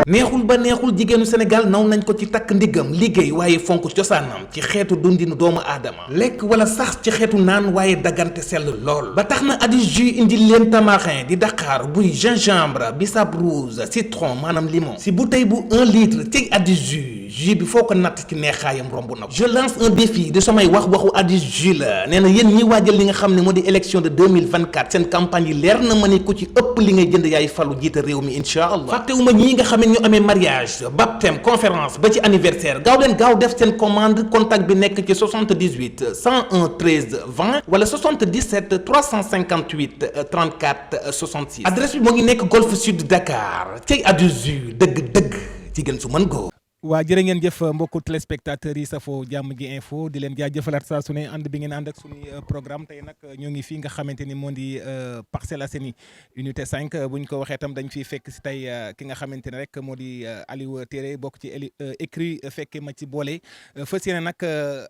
neexul ba neexul jigéenu Sénégal naw nañ ko ci takk ndiggam liggéey waaye fonk cosaanam ci xeetu dundinu doomu aadama lekk wala sax ci xeetu naan waaye daggante sell lool ba tax na Adis Jus indi leen tamarin di Dakar buy gingembre bissap rouge citron maanaam limon si bouteille bu 1 litre ci Adis Jus bi foo ko natt ci neexaayam romb na ko. Je lance un défi de samay waxu Adis Jus la nee na yéen ñi waajal li nga xam ne moo di élection de 2024 seen campagne yi leer na ma ne ku ci ëpp li ngay jënd yaay falu jiite réew mi incha allah fàttewuma ñii nga xam ne ñu amee mariage baptême conférence ba ci anniversaire gaaw def seen commande contact bi nekk ci 78 101 13 20 wala 77 358 34 66 adresse bi moo ngi nekk Golf Sud Dakar cey Adis Jus dëgg jigéen su mën góor. waa jërë ngeen jëf mbokku téléspectateurs yi safoo jàmm ji info di leen jaajëfalaat saa su ne ànd bi ngeen ànd ak suñuy programme tey nag ñoo ngi fii nga xamante ni moo di Parcelles Assainies unité 5 bu ñu ko waxee tam dañ fiy fekk si tey ki nga xamante ne rek moo di Aliou Téré bokk ci écrit fekke ma ci boole fas yéene nag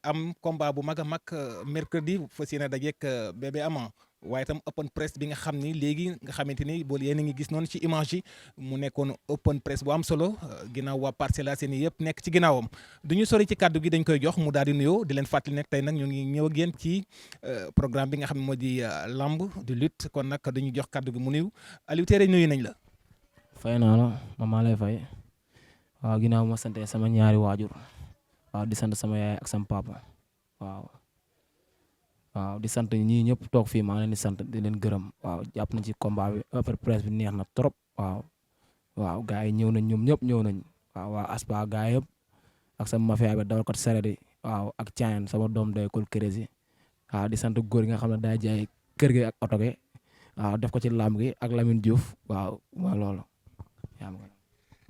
am combat bu mag a mag mercredi fas yéene dajeek bébé Ama waaye itam open press bi nga xam ni léegi nga xamante ni boole yéen a ngi gis noonu ci image yi mu nekkoon open press bu am solo ginnaaw waa Parcelles Assainies yëpp nekk ci ginnaawam du ñu sori ci kàddu gi dañ koy jox mu daal di nuyoo di leen fàttali nekk tey nag ñu ngi ñëw ak yéen ci programme bi nga xam ne moo di lamb de lutte kon nag dañuy jox kàddu gi mu nuyu Aliou Téré nuyu nañ la. fay naa la maa lay fay waaw ginnaaw ma sant sama ñaari waajur waaw di sant sama yaay ak sama papa waaw di sant ñii ñëpp toog fii maa ngi leen di sant di leen gërëm waaw jàpp nañ ci combat bi open press bi neex na trop waaw gars yi ñëw nañ ñoom ñëpp ñëw nañ waaw waa aspa gars yëpp ak sama mafia bi dawal ko saret yi waaw ak caayan sama doom day kol crési waaw di sant góor gi nga xam ne day jaay kër gi ak oto gi waaw def ko ci làmb gi ak Lamine Diouf waaw mooy loolu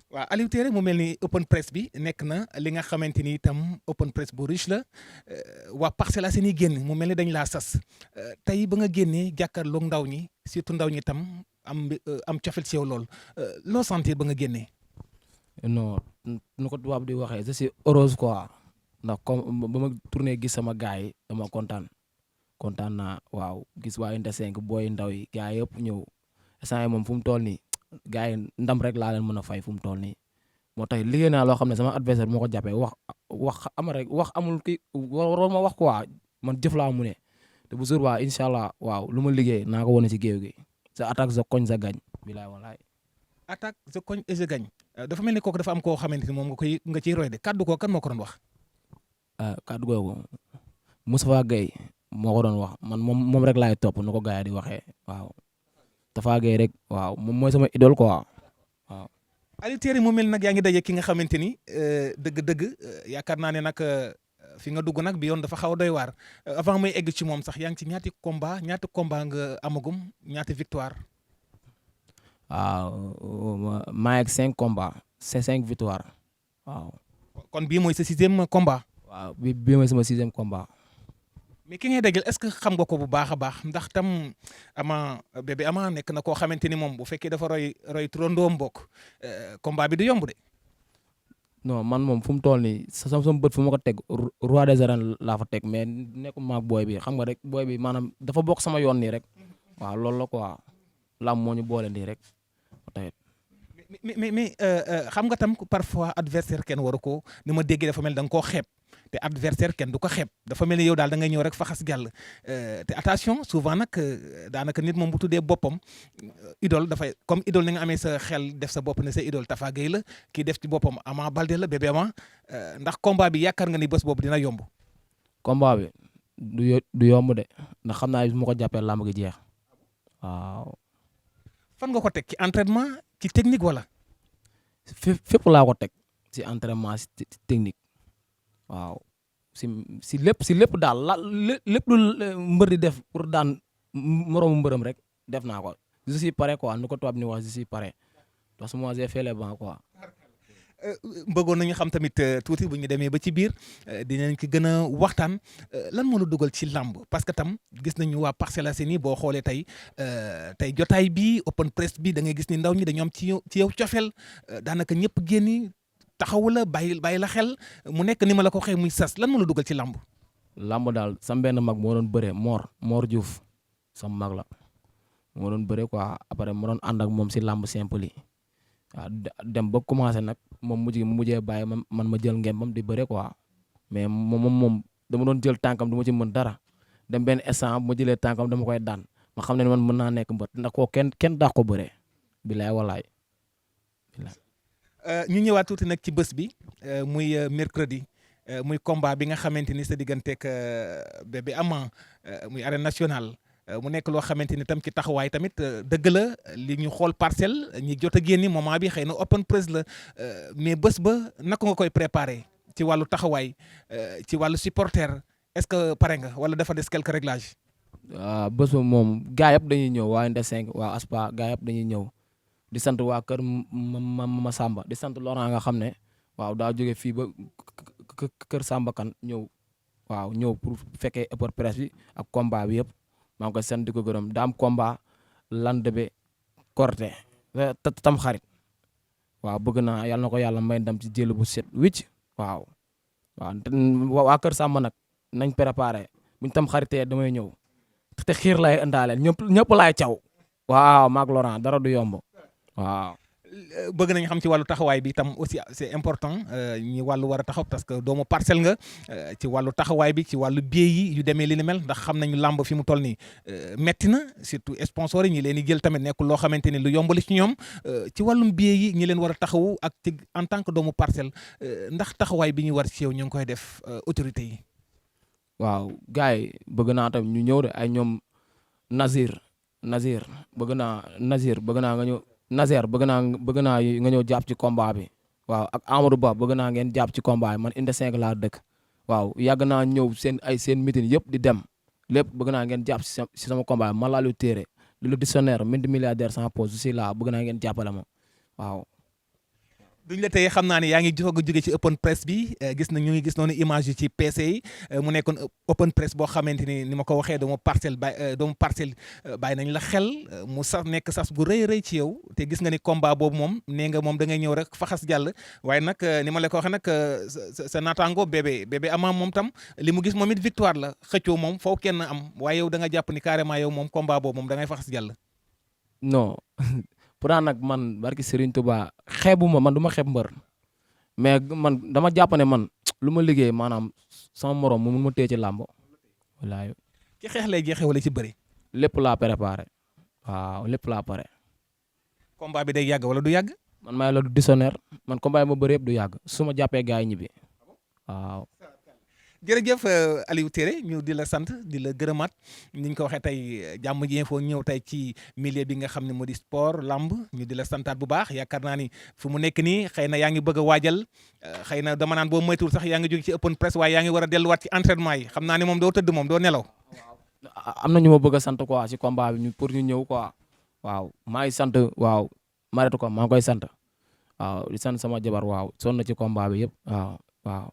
waaw Aliou Téré mu mel ni open press bi nekk na li nga xamante ni itam open press bu riche la waa Parcelles Assainies génn mu mel ni dañ laa sas tey ba nga génnee jàkkaarloog ndaw ñi surtout ndaw ñi itam am cofel ci yow lool loo sentir ba nga génnee. non nu ko tubaab di waxee je suis heureuse quoi ndax comme ba ma tourné gis sama gars yi dama kontaan naa waaw gis waa Unité 5 booy ndaw yi gars yëpp ñëw instant yi moom fu mu toll nii. gars yi ndam rek laa leen mën a fay fu mu toll nii moo tax liggéey naa loo xam ne sama adversaire moo ko jàppee wax ama rek wax amul ki war ma wax quoi man jëf laa mu ne te bu jour waa incha allah waaw lu ma liggéey naa ko wane ci géew gi sa attaque sa koñ sa gañ bilaay walaay attaque sa koñ sa gañ dafa mel ni kooku dafa am koo xamante ni moom nga ciy roy de kaddu ko kan moo ko doon wax kaddu googu Moustapha Gueye moo ko doon wax man moom rek laay topp nu ko gars yi di waxee waaw Tafa Gueye rek waaw moom mooy sama idole quoi waaw. Aliou Téré mu mel nag yaa ngi daje ki nga xamante ni dëgg-dëgg yaakaar naa ne nag fi nga dugg nag bi yoon dafa xaw a doy waar avant may egg ci moom sax yaa ngi ci ñaata combat nga amagum ñaata victoire. waaw maa ngi 5 combats c'est 5 victoire waaw. kon bii mooy sa 6e combat. waaw bii mooy sama 6e combat. mais ki ngay déggal est-ce que xam nga ko bu baax a baax ndax tam bébé Ama nekk na koo xamante ni moom bu fekkee dafa roy turandoom bokk combat bi du yomb de. non man moom fu mu toll nii sama bët fu ma ko teg roi des arènes laa fa teg mais nekkul maag booy bi xam nga rek booy bi maanaam dafa bokk sama yoon nii rek waaw loolu la quoi lam moo ñu boole nii rek tamit. mais xam nga tam parfois adversaire kenn waru ko ni ma déggee dafa mel da nga koo xeeb. te adversaire kenn du ko xeeb dafa mel ni yow daal da ngay ñëw rek faxas jàll te attention souvent nag daanaka nit moom bu tuddee boppam idole dafay comme idole ni nga amee sa xel def sa bopp ne sa idole Tafa Gueye la kii def ci boppam Ama Baldé la bébé Ama ndax combat bi yaakaar nga ni bés boobu dina yomb. combat bi du yomb de ndax xam naa bu ma ko jàppee làmb gi jeex waaw. fan nga ko teg ci entraînement ci technique wala. fépp laa ko teg ci entraînement ci technique. waaw si lépp daal lépp lu mbër di def pour daan moroomu mbërëm rek def naa ko je suis prêt quoi nu ko tubaab ni wax je suis prêt parce que moi j'ai fait les bancs quoi. bëggoon nañu xam tamit tuuti bu ñu demee ba ci biir dinañ ko gën a waxtaan lan moo la dugal ci làmb parce que tam gis nañu waa Parcelles Assainies boo xoolee tey jotaay bi open press bi da ngay gis ni ndaw ñi dañoo am ci yow cofeel daanaka ñëpp génni taxawu la bàyyi la xel mu nekk ni ma la ko waxee muy sas lan moo la dugal ci làmb. làmb daal sam benn mag moo doon bëree Mor Diouf sam mag la moo doon bëree quoi après ma doon ànd ak moom si làmb simple yi waaw dem ba commencé nag moom mu mujjee bàyyi man ma jël ngembam di bëre quoi mais moom dama doon jël tànkam du ma ci mën dara dem benn instant ma jëlee tànkam dama koy daan ma xam ne man mën naa nekk mbër ndax koo kenn daa ko bëree bilaay walaay. ñu ñëwaat tuuti nag ci bés bi muy mercredi muy combat bi nga xamante ni sa digganteeg Bébé Ama muy arène nationale mu nekk loo xamante ni tam ci taxawaay tamit dëgg la li ñu xool parcelle ñi jot a génni moment bi xëy na open press la mais bés ba naka nga koy préparé ci wàllu taxawaay ci wàllu supporter est-ce que pare nga wala dafa des quelques réglages. waaw bés ba moom gaa yëpp dañuy ñëw waa Nde 5 waa Aspa gaa yëpp dañuy ñëw di sant waa kër ma Samba di sant Laurent nga xam ne waaw daa jóge fii ba kër Samba kan ñëw waaw ñëw pour fekkee open press bi ak combat bi yëpp maa ngi koy sant di ko gërëm daam combat landebe korte tam xarit waaw bëgg naa yàlla na ko yàlla may ndam ci jël bu set wicc waaw waa kër Samba nag nañ préparé buñ tam xaritee damay ñëw te xiir lay indaaleel ñëpp laay caw waaw maak Laurent dara du yomb waaw. bëgg nañ xam ci wàllu taxawaay bi tam aussi c'est important ñi wàllu war a taxaw parce que doomu parcelle nga ci wàllu taxawaay bi ci wàllu billet yi yu demee li ni mel ndax xam nañu làmb fi mu toll nii metti na surtout sponsor yi ñi leen di jël tamit nekkul loo xamante ni lu yombali ci ñoom ci wàllum billet yi ñi leen war a taxawu ak ci en tant que doomu parcelle ndax taxawaay bi ñu war ci yow ñu ngi koy def autorité yi. waaw gars yi bëgg naa tam ñu ñëw de ay ñoom Nazir bëgg naa nga ñëw. Nazer bëgg naa nga ñëw jàpp ci combat bi waaw ak Amadou Ba bëgg naa ngeen jàpp ci combat bi man Inde 5 laa dëkk waaw yàgg naa ñëw seen meeting yëpp di dem lépp bëgg naa ngeen jàpp si sama combat bi ma laalu téere lu dictionnaire mindi milliardaire sans pause si laa bëgg naa ngeen jàppale ma waaw. duñ la tey xam naa ne yaa ngi jóg a jóge ci open press bi ñu ngi gis noonu image yi ci PC yi mu nekkoon open press boo xamante ni ma ko waxee doomu parcelle bàyyi nañ la xel mu sax nekk sas bu rëy ci yow te gis nga ni combat boobu moom nee nga moom da ngay ñëw rek faxas jàll waaye nag ni ma la ko waxee nag sa naataango bébé Ama moom tam li mu gis moom it victoire la xëccoo moom foo kenn am waaye yow da nga jàpp ni carrément yow moom combat boobu moom da ngay faxas jàll. non. pourtant nag man barki Serigne Touba xeebuma man du ma xeeb mbër mais man dama jàpp ne man lu ma liggéey maanaam sama morom mu mun ma téye ci làmb wallaahi. ci xeex lay jeexee wala ci bëri. lépp laa préparé waaw lépp laa pare. combat bi day yàgg wala du yàgg. man maay la du dictionnaire man combat yi ma bëri yëpp du yàgg su ma jàppee gars yi ñibbi waaw. jërëjëf Aliou Téré ñu di la sant di la gërëmaat ni ñu ko waxee tey jàmm ji info ñëw tey ci milieu bi nga xam ne moo di sport lamb ñu di la santaat bu baax yaakaar naa ni fu mu nekk nii xëy na yaa ngi bëgg a waajal xëy na dama naan boo moytuwul sax yaa ngi jóge ci open press waaye yaa ngi war a delluwaat ci entraînement yi xam naa ne moom doo tëdd moom doo nelaw. am na ñu ma bëgg a sant quoi ci combat bi pour ñu ñëw quoi waaw maa ngi sant waaw Mariétou ko maa ngi koy sant waaw di sant sama jabar waaw sonn na ci combat bi yëpp waaw.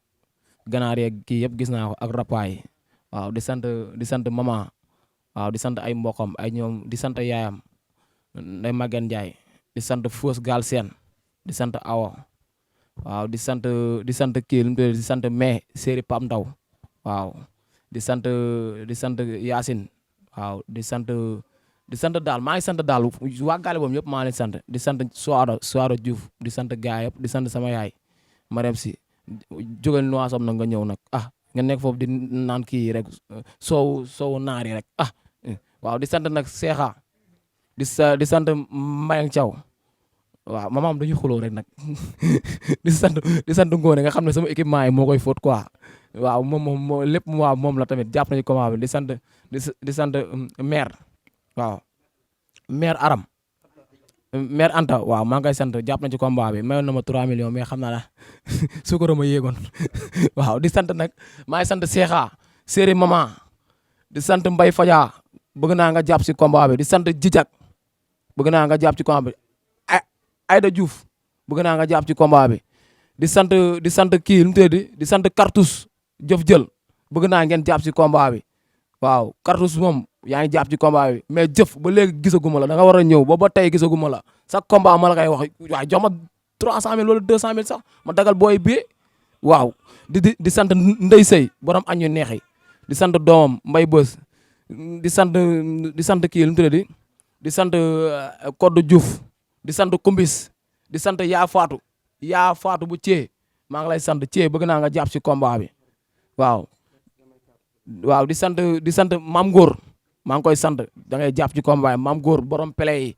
ganaar yeeg kii yëpp gis naa ko ak rapaay waaw di sant mama waaw di sant ay mbokam ay ñoom di sant yaayam nday Maguette Ndiaye di sant Fos Galsen di sant Awa waaw di sant kii lu mu tudd di sant mais séeri Pam Ndaw waaw di sant Yacine waaw di sant daal maa ngi sant daal waa gaale boobu yëpp maa ngi leen sant di sant Soara Diouf di sant gaay yëpp di sant sama yaay Marème si jógal nuwaasam nag nga ñëw nag nga nekk foofu di naan kii rek soowu naari rek waaw di sant nag Seexa di sant Mbayang Thiaw waaw mamaam dañuy xuloo rek nag di sant Ngone nga xam ne sama équipement yi moo koy fóot quoi waaw moom lépp waaw moom la tamit jàpp nañu combat bi di sant maire waaw maire Aram maire Anta waaw maa ngi koy sant jàpp na ci combat bi mayoon na ma 3 millions mais xam naa la suukar ma yéegoon waaw di sant nag maa ngi sant Seexa séeri mama di sant Mbay Faja bëgg naa nga jàpp ci combat bi di sant Jijak bëgg naa nga jàpp ci combat bi Ayda Diouf bëgg naa nga jàpp ci combat bi di sant kii lu mu tëdd di sant Cartouche jëf jël bëgg naa ngeen jàpp ci combat bi waaw Cartouche moom yaa ngi jàpp ci combat bi mais jëf ba léegi gisaguma la da nga war a ñëw ba tey gisaguma la sa combat ma la koy wax waaye jox ma 300 000 wala 200 000 sax ma dagal booy bi waaw di sant Ndey Sey borom añ yu neex yi di sant doomam Mbay Bës di sant kii lu mu tuddati di sant Codé Diouf di sant Kumbis di sant yaa faatu bu Thié maa ngi lay sant Thié bëgg naa nga jàpp si combat bi waaw. waaw di sant Mam Góor maa ngi koy sant da ngay jàpp ci combat yi Mam Góor borom pele yi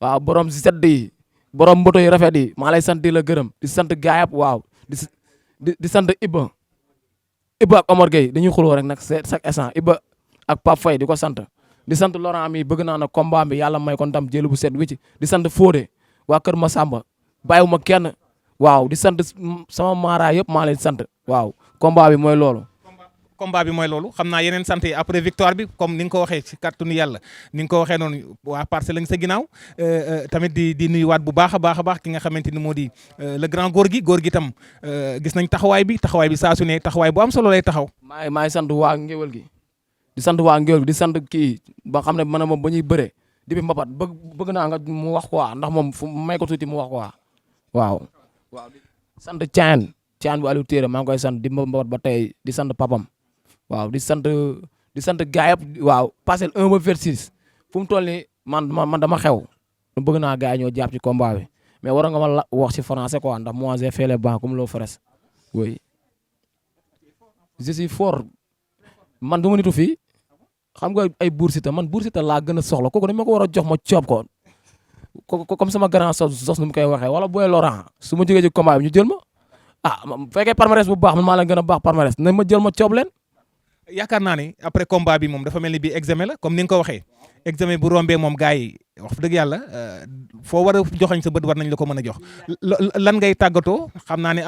waaw borom sedd yi borom mboto yi rafet yi maa lay sant di la gërëm di sant gaayab waaw di sant Iba ak Omar Gueye dañuy xuloo rek nag chaque instant Iba ak Pape Faye di ko sant di sant Laurent mi bëgg naa na combat bi yàlla may ko ndam jëlu bu set wicc di sant Fodé waa Kër Massamba bàyyiwuma kenn waaw di sant sama mara yëpp maa leen sant waaw combat bi mooy loolu. combat bi mooy loolu xam naa yeneen sant yi après victoire bi comme ni nga ko waxee ci kàttanu yàlla ni nga ko waxee noonu waa Parcelles lañ sa ginnaaw tamit di nuyuwaat bu baax a baax ki nga xamante ni moo di le grand góor gi tam gis nañ taxawaay bi saa su ne taxawaay bu am solo lay taxaw. maa ngi sant waa ngéwél gi di sant waa ngéwél gi di sant kii ba xam ne man moom ba ñuy bëree depuis mbapat bëgg naa nga mu wax quoi ndax moom fu may ko tuuti mu wax quoi waaw. waaw di sant Thian bu Aliou Téere maa ngi koy sant di mbapat ba tey di sant papam waaw di sant gaay yëpp waaw Parcelles 1 ba 26 fu mu toll nii man dama xew bëgg naa gaay ñoo jàpp ci combat bi mais war nga ma la wax ci français quoi ndax moi j'ai fait les bancs comme l'eau fraîche oui je suis fort man du ma nitu fii xam nga ay Bour Siteu man Bour Siteu laa gën a soxla kooku dañ ma ko war a jox ma coob ko comme sama grand sos nu mu koy waxee wala booy Laurent su ma jógee ci combat bi ñu jël ma bu fekkee palmarès bu baax man maa leen gën a baax palmarès nañ ma jël ma coob leen. yaakaar naa ne après combat bi moom dafa mel ni bii examen la comme ni nga ko waxee examen bu rombee moom gars yi wax dëgg yàlla foo war a joxañ sa bët war nañ la ko mën a jox lan ngay tàggatoo xam naa ne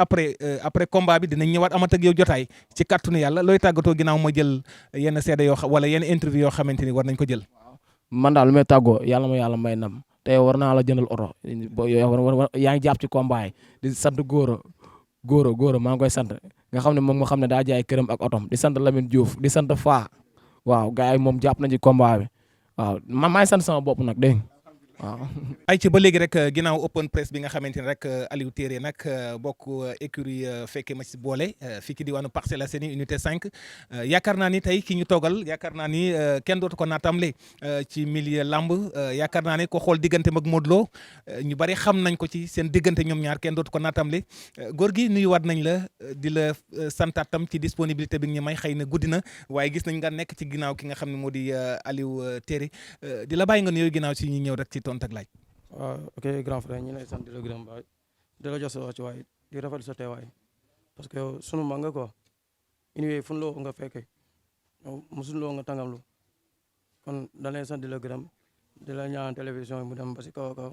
après combat bi dinañ ñëwaat amat ak yow jotaay ci kàttanu yàlla looy tàggatoo ginnaaw ma jël yenn seede yoo wala yenn interview yoo xamante ni war nañ ko jël. man daal lu may tàggoo yàlla ma yàlla may nam te war naa la jëndal oto yaa ngi jàpp ci combat yi di sant góoro maa ngi koy sant nga xam ne moom nga xam ne daa jaay këram ak otom di sant Lamine Diouf di sant Fa waaw gars yi moom jàpp nañ ci combat bi waaw man maay sant sama bopp nag dégg waaw. ay ci ba léegi rek ginnaaw open press bi nga xamante ni rek Aliou Téere nag bokk écurie fekke ma ci boole fii ci diwaanu Parcelles Assainies unité 5 yaakaar naa ni tey ki ñu toogal yaakaar naa ni kenn dootu ko naatamle ci milieu lamb yaakaar naa ne ko xool diggante mag Modou Lo ñu bari xam nañ ko ci seen diggante ñoom ñaar kenn dootu ko naatamle góor gi nuyuwaat nañ la di la santaat tam ci disponibilité bi nga ñu may xëy na guddi na waaye gis nañ nga nekk ci ginnaaw ki nga xam ne moo di Aliou Téere di la bàyyi nga nuyoo ginnaaw si ñu ñëw rek ci tontu ak laaj. waaw ok grand frère ñu lay sant di la gërëm baay di la jox sa wàccuwaay di rafetlu sa teewaay parce que yow sunu mag nga quoi anyway fu loo nga fekkee mosul loo nga tàngam lu kon da lay sant di la gërëm di la ñaan télévision yi mu dem ba si kaw a kaw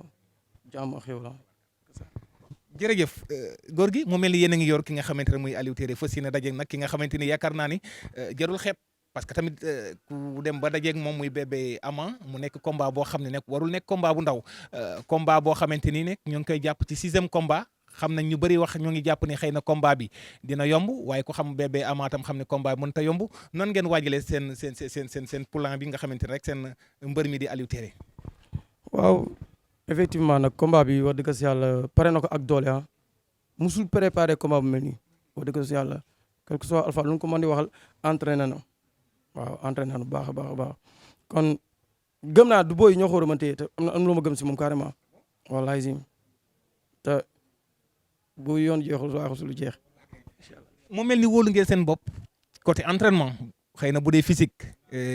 jàmm ak xew la. jërëjëf góor gi mu mel ni yéen a ngi yor ki nga xamante ne muy Aliou Téere fas yéene daje nag ki nga xamante ni yaakaar naa ni jarul xeeb. parce que tamit ku dem ba dajeeg moom muy bébé Ama mu nekk combat boo xam ne nekk warul nekk combat bu ndaw combat boo xamante ni nekk ñoo ngi koy jàpp ci 6e combat xam nañ ñu bëri wax ñoo ngi jàpp ni xëy na combat bi dina yomb waaye ku xam bébé Ama tam xam ne combat bi mënut a yomb nan ngeen waajalee seen plan bi nga xamante ni rek seen mbër mi di Aliou Téere. waaw effectivement nag combat bi wax dëgg si yàlla pare na ko ak doole ah musul préparé combat bu mel nii wax dëgg si yàlla quel que soit alpha lu ko mën di waxal entraîné na. waaw entraîné bu baax a baax kon gëm naa du booy ñoo ko war a mën téye te am na lu ma gëm si moom carrément wallahi zim te bu yoon jeexul waaxu su lu jeex. mu mel ni wóolu ngeen seen bopp côté entraînement xëy na bu dee physique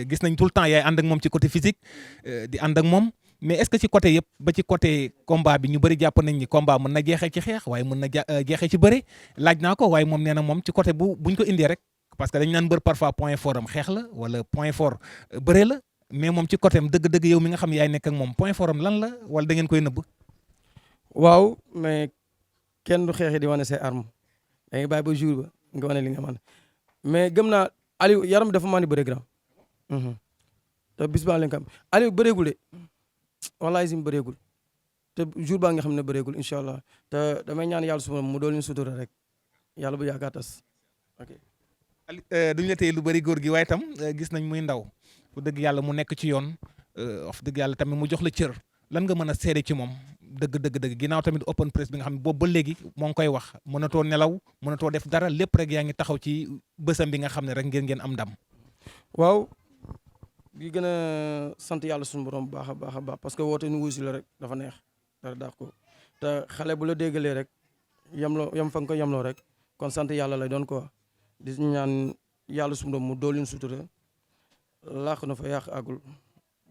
gis nañ tout le temps yaay ànd ak moom ci côté physique di ànd ak moom mais est-ce que ci côté yëpp ba ci côté combat bi ñu bëri jàpp nañ ni combat mën na jeexee ci xeex waaye mën na jeexee ci bëre laaj naa ko waaye moom nee na moom ci côté buñ ko indee rek. parce que dañu naan mbër parfois point fort am xeex la wala point fort bëre la mais moom ci côté am dëgg-dëgg yow mi nga xam yaay nekk ak moom point fort am lan la wala da ngeen koy nëbb. waaw mais kenn du xeexi di wane say arme da ngay bàyyi ba jour ba nga wane li nga mën mais gëm naa Aliou yaram dafa maa ni bëre grand te bis baa leen kam Aliou bëreegul de wallahi sim bëreegul te jour baa nga xam ne bëreegul incha allah te damay ñaan yàlla suma mu dool ñu sutura rek yàlla bu yaakaar tas ok. duñu la téye lu bëri góor gi waaye tam gis nañ muy ndaw bu dëgg yàlla mu nekk ci yoon wax dëgg yàlla tamit mu jox la cër lan nga mën a seede ci moom dëgg ginnaaw tamit open press bi nga xam ne boobu ba léegi moo ngi koy wax mënatoo nelaw mënatoo def dara lépp rek yaa ngi taxaw ci bësam bi nga xam ne rek ngeen am ndam. waaw di gën a sant yàlla suñu borom baax a baax parce que woote nu wuusi la rek dafa neex dara daax ko te xale bu la déggalee rek yam fa nga ko yamloo rek kon sant yàlla lay doon quoi di ñaan yàlla suñu doom mu doolin sutura làq na fa yàq agul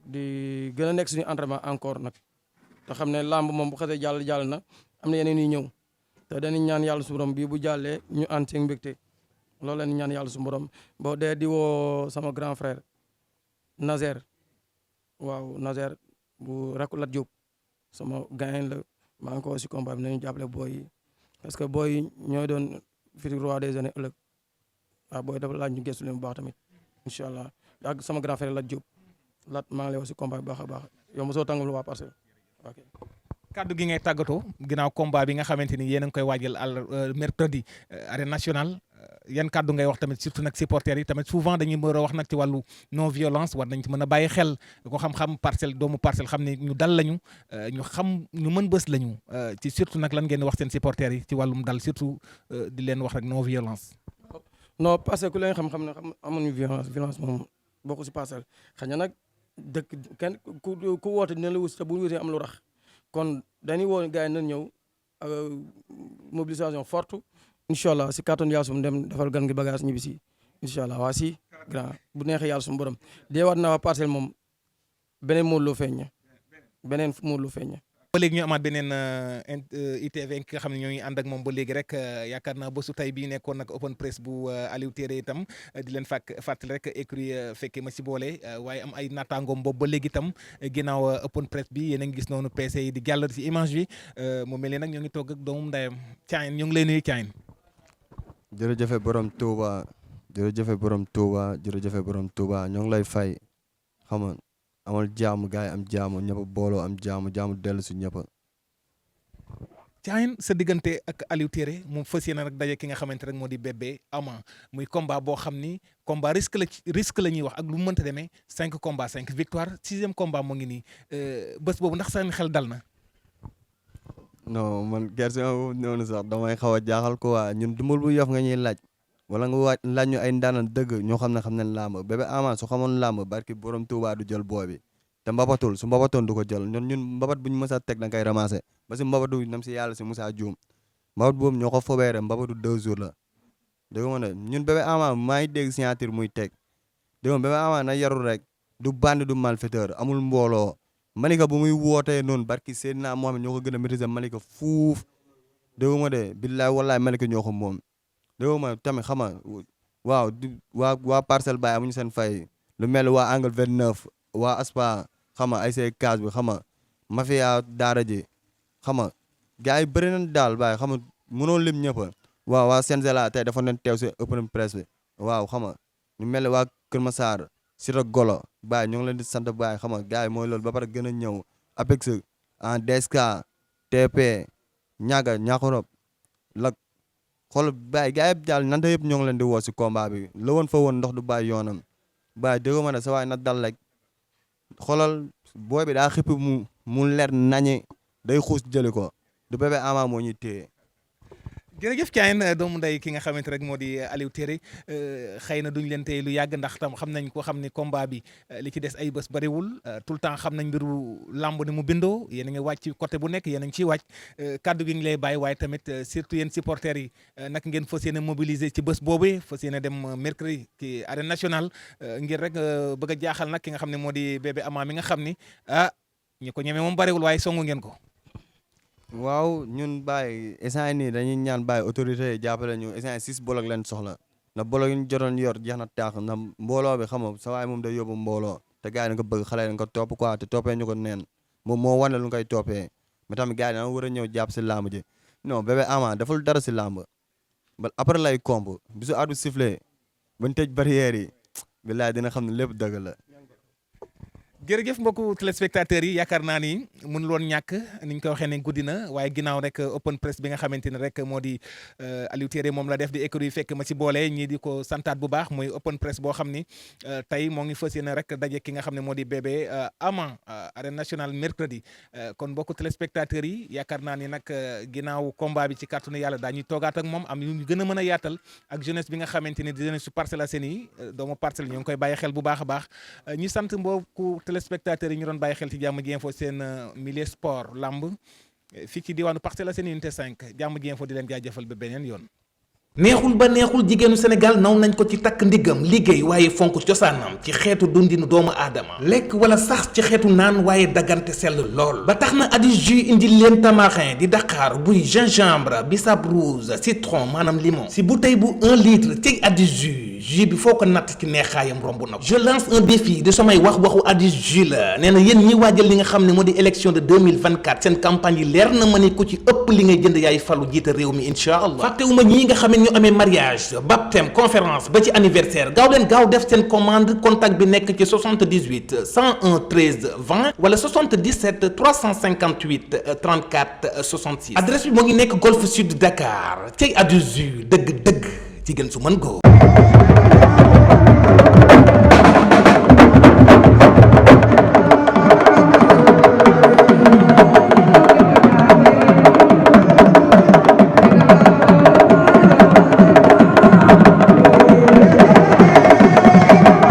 di gën a nekk suñu entraînement encore nag te xam ne làmb moom bu xasee jàll na am na yeneen yu ñëw te dañuy ñaan yàlla suñu borom bii bu jàllee ñu ànd ci mbégte loolu la ñuy ñaan yàlla suñu borom boo dee di woo sama grand frère Nazer waaw Nazer bu rakku Lat Diop sama gain la maa ngi ko woo si combat bi nañu jàppale booy yi parce que booy yi ñooy doon futur roi des années ëllëg waaw booy dafa laaj ñu gëstu leen bu baax tamit incha allah ak sama grand frère Lat Diop Lat maa ngi lay woo si combat bi baax a baax yow mosoo tàngam lu waa Parcelles ok. kaddu gi ngay tàggatoo ginnaaw combat bi nga xamante ni yéen a ngi koy waajal mercredi arène nationale yan kaddu ngay wax tamit surtout nag supporters yi tamit souvent dañuy mën a wax nag ci wàllu non violence war nañ ci mën a bàyyi xel ko xam-xam parcelle doomu parcelle xam ne ñu dal lañu ñu xam ñu mën bës lañu ci surtout nag lan ngeen wax seen supporters yi ci wàllum dal surtout di leen wax rek non violence. non parce que ku leen xam ne amuñu violence moom bokku si parcelle xëy na nag dëkk kenn ku woote dina la wut te bu wutee am lu rax kon dañuy woo gars yi nañ ñëw mobilisation forte incha allah si kàttan yàlla sum dem defal gan gi bagage ñibbi si incha allah waa si grand bu neexee yàlla sum borom deewaat na waa parcelle moom beneen Modou Lo feeñ beneen Modou Lo feeñ ba léegi ñu amaat beneen ITV ki nga xam ne ñoo ngi ànd ak moom ba léegi rek yaakaar naa bésu tey bii nekkoon nag open press bu Aliou Téré itam di leen fàttali rek écurie fekke ma si boole waaye am ay naataangoom boobu ba léegi itam ginnaaw open press bi yéen a ngi gis noonu PC yi di jàll ci image bi mu mel ni nag ñoo ngi togg ak doomu ndeyam Thiagne ñu ngi lay nuyu Thiagne. jërëjëf borom Touba jërëjëf borom Touba jërëjëf borom Touba ñoo ngi lay fay xam nga amal jaamu gars yi am jaamu ñëpp booloo am jaamu dellu si ñëpp. Thiagne sa diggante ak Aliou Téré moom fas yéene nag daje ki nga xamante rek moo di Bébé Ama muy combat boo xam ni combat risque la ñuy wax ak lu mu mënta demee 5 combats 5 victoire 6e combat moo ngi nii bés boobu ndax seen xel dal na. non man gerte noonu sax damay xaw a jaaxal ko waa ñun dumbul bu yof nga ñuy laaj wala nga laaj ñu ay ndaanan dëgg ñoo xam ne làmb Bébé Ama su xamoon làmb barki borom Touba du jël booy bi te mbabatul su mbabatoon du ko jël ñun mbabat bu ñu mës a teg da nga koy ramasser ba si mbabatu nam si yàlla si Moussa Dioum mbabat boobu ñoo ko fobeere mbabatu 2 jours la dégg nga ne ñun Bébé Ama maa ngi dégg signature muy teg dégg nga Bébé Ama na yarul rek du bandi du malfaiteur amul mbooloo Malika bu muy wootee noonu barki Seydina Mohamed ñoo ko gën a maîtriser Malika fuuf dégg nga de billaay wallaay Malika ñoo ko moom dégg nga tamit xam nga waaw waa Parcelles Baye amuñu seen fay lu mel waa Angle 29 waa Aspa xam nga ay say case bi xam nga mafia daara ji xam nga gars yi bëri nañ daal Baye xam nga mënoo lim ñëpp waaw waa Senzela tey dafa leen teew si open press bi waaw xam nga ñu mel waa Kër Massar Sira Golo Baye ñoo ngi leen di sant Baye xam nga gars yi mooy loolu ba pare gën a ñëw Apex en DSK TP ñaaga ñaaxorob lak xool Baye gars yi daal nanta yëpp ñoo ngi leen di woo si combat bi la woon fa woon ndox du bàyyi yoonam Baye dégg ma ne sa waay na dal rek xoolal booy bi daa xippi mu leer nañi day xuus jëli ko du Bébé Ama moo ñuy téye. jërëjëf Thiagne doomu ndey ki nga xamante rek moo di Aliou Téré xëy na duñ leen tey lu yàgg ndax tam xam nañ ko xam ni combat bi li ci des ay bés bariwul tout le temps xam nañ mbiru lamb ni mu bindoo yéen a ngi wàcc ci côté bu nekk yéen a ngi ciy wàcc kaddu gi ngi lay bàyyi waaye tamit surtout yéen supporters yi nag ngeen fas yéene mobiliser ci bés boobu fas yéene dem mercredi ci arène nationale ngir rek bëgg a jaaxal nag ki nga xam ne moo di Bébé Ama mi nga xam ni ñi ko ñemee moom bariwul waaye songu ngeen ko. waaw ñun Baye instant nii dañuy ñaan Baye autorité yi jàppale ñu instant 6 bolok leen soxla na bolok yi ñu jotoon yor jeex na taax na mbooloo bi xam nga sa waay moom day yóbbu mbooloo te gars yi dañ ko bëgg xale dañ ko topp quoi te toppee ñu ko neen moom moo wane lu ñu koy toppee mais tamit gars yi dana war a ñëw jàpp si làmb ji non Bébé Ama deful dara si làmb ba après lay komb bisu at bi sifflé bañ tëj barrière yi billaay dina xam ne lépp dëgg la. jërëjëf mbokku téléspectateurs yi yaakaar naa ni mënul woon ñàkk ni ñu ko waxee ne guddi na waaye ginnaaw rek open press bi nga xamante ne rek moo di Aliou Téré moom la def di écurie fekk ma ci boole ñii di ko santaat bu baax muy open press boo xam ni tey moo ngi fas yéene rek daje ki nga xam ne moo di Bébé Ama arène nationale mercredi kon mbokku téléspectateurs yi yaakaar naa ni nag ginnaaw combat bi ci kàttanu yàlla daañuy toogaat ak moom am yu gën a mën a yaatal ak jeunesse bi nga xamante ni di jeunesse su Parcelles Assainies doomu Parcelles ñu ngi koy bàyyi xel bu baax a baax ñu sant mbokku téléspectateurs yi ñu doon bàyyi xel ci Jàmm ji info seen milieu sport lamb fii ci diwaanu Parcelles Assainies unité 5 jàmm ji info di leen jaajëfal ba beneen yoon. neexul ba neexul jigéenu Sénégal naw nañ ko ci takk ndiggam liggéey waaye fonk cosaanam ci xeetu dundinu doomu aadama lekk wala sax ci xeetu naan waaye daggante sell lool ba tax na Adi Jus indi leen tamarin di Dakar buy gingembre bisaab rouge citron maanaam limon si bouteille bu 1 litre ci Adi Jus bi foo ko natt ci neexaayam romb na ko. je lance un défi de samay waxu Adi Jus la nee na yéen ñi waajal li nga xam ne moo di élection de 2024 seen campagne yi leer na ma ni ku ci ëpp li ngay jënd yaay falu jiite réew mi incha allah fàttewuma ñii nga xam ne ñu amee mariage baptême conférence ba ci anniversaire gaaw leen gaaw def seen commande contact bi nekk ci 78 101 13 20 wala 77 358 34 66 adresse bi moo ngi nekk Golf Sud Dakar cey Adi Jus dëgg-dëgg jigéen su mën góor